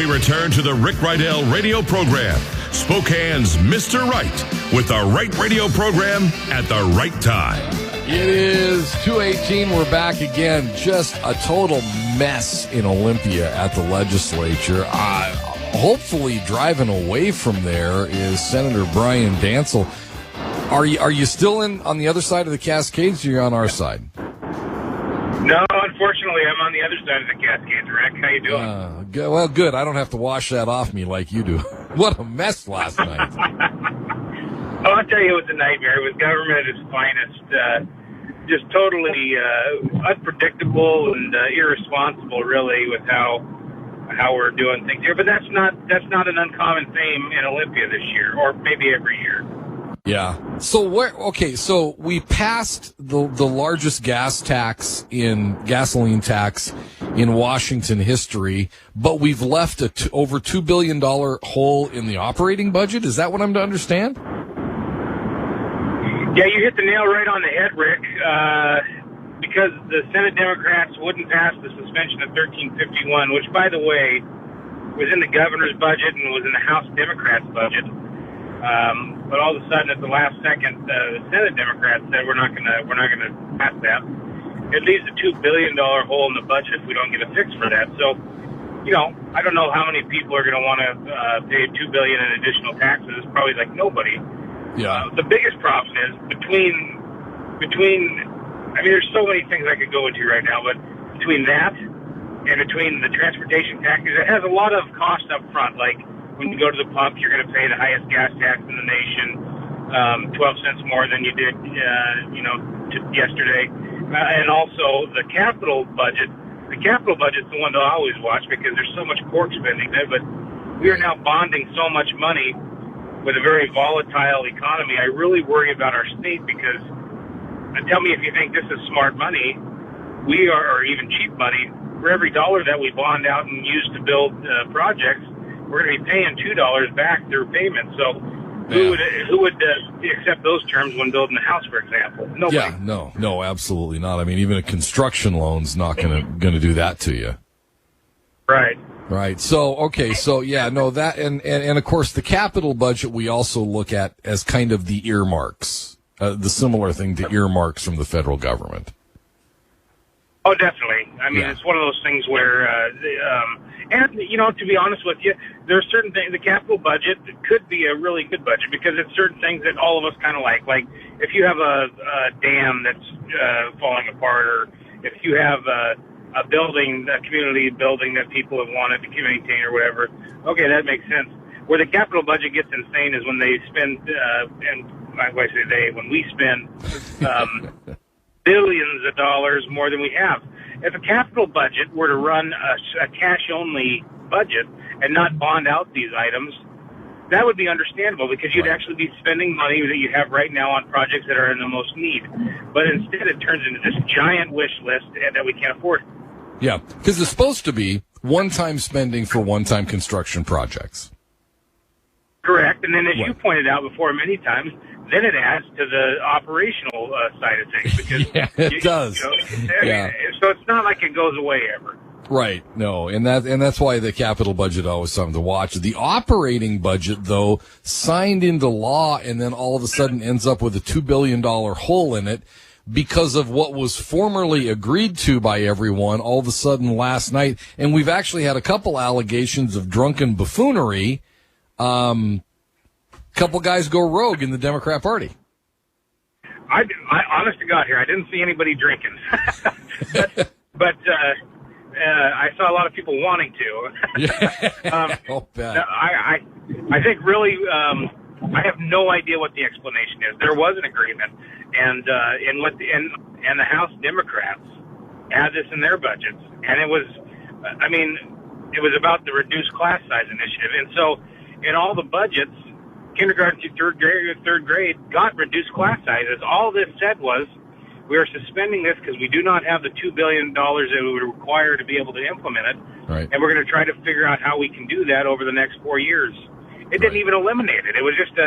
return to the Rick Rydell radio program, Spokane's Mr. Right, with the right radio program at the right time. It is 2:18. We're back again. Just a total mess in Olympia at the legislature. Hopefully driving away from there is Senator Brian Dancel. Are you still on the other side of the Cascades, or you're on our side? No, unfortunately, I'm on the other side of the Cascades, Rick. How you doing? Well, good. I don't have to wash that off me like you do. What a mess last night. Oh, I'll tell you, it was a nightmare. It was government at its finest. Just totally unpredictable and irresponsible, really, with how we're doing things here. But that's not an uncommon theme in Olympia this year, or maybe every year. Yeah. So we passed the largest gasoline tax in Washington history, but we've left over $2 billion hole in the operating budget. Is that what I'm to understand? Yeah, you hit the nail right on the head, Rick. Because the Senate Democrats wouldn't pass the suspension of 1351, which, by the way, was in the governor's budget and was in the House Democrats' budget. But all of a sudden, at the last second, the Senate Democrats said we're not gonna pass that. It leaves a $2 billion hole in the budget if we don't get a fix for that. So, I don't know how many people are going to want to pay $2 billion in additional taxes. It's probably like nobody. Yeah. The biggest problem is between. I mean, there's so many things I could go into right now, but between that and between the transportation taxes, it has a lot of cost up front. Like when you go to the pump, you're going to pay the highest gas tax in the nation, 12 cents more than you did, yesterday. And also the capital budget. The capital budget's the one to always watch because there's so much pork spending there. But we are now bonding so much money with a very volatile economy. I really worry about our state because. Tell me if you think this is smart money. Or even cheap money. For every dollar that we bond out and use to build projects, we're going to be paying $2 back through payments. So, who would accept those terms when building a house, for example? Nobody. Yeah, no, absolutely not. I mean, even a construction loan's not going to do that to you. Right. Right. So, okay. So, that and of course the capital budget we also look at as kind of the earmarks. The similar thing to earmarks from the federal government. Oh, definitely. I mean, It's one of those things where, to be honest with you, there are certain things. The capital budget could be a really good budget because it's certain things that all of us kind of like. Like if you have a dam that's falling apart, or if you have a community building that people have wanted to maintain or whatever. Okay, that makes sense. Where the capital budget gets insane is when they spend when we spend billions of dollars more than we have. If a capital budget were to run a cash-only budget and not bond out these items, that would be understandable because you'd actually be spending money that you have right now on projects that are in the most need. But instead it turns into this giant wish list that we can't afford. Yeah, because it's supposed to be one-time spending for one-time construction projects. Correct. And then as you pointed out before many times, then it adds to the operational side of things. Because it does. So it's not like it goes away ever. Right. No. And that's why the capital budget always something to watch. The operating budget, though, signed into law and then all of a sudden ends up with a $2 billion hole in it because of what was formerly agreed to by everyone all of a sudden last night. And we've actually had a couple allegations of drunken buffoonery. Couple guys go rogue in the Democrat Party. I honest to God here, I didn't see anybody drinking, but I saw a lot of people wanting to. I'll bet. I think really, I have no idea what the explanation is. There was an agreement, and the House Democrats had this in their budgets, and it was about the reduced class size initiative, and so in all the budgets. Kindergarten through third grade got reduced class sizes. All this said was we are suspending this because we do not have the $2 billion that we would require to be able to implement it. Right. And we're going to try to figure out how we can do that over the next 4 years. It didn't even eliminate it. It was just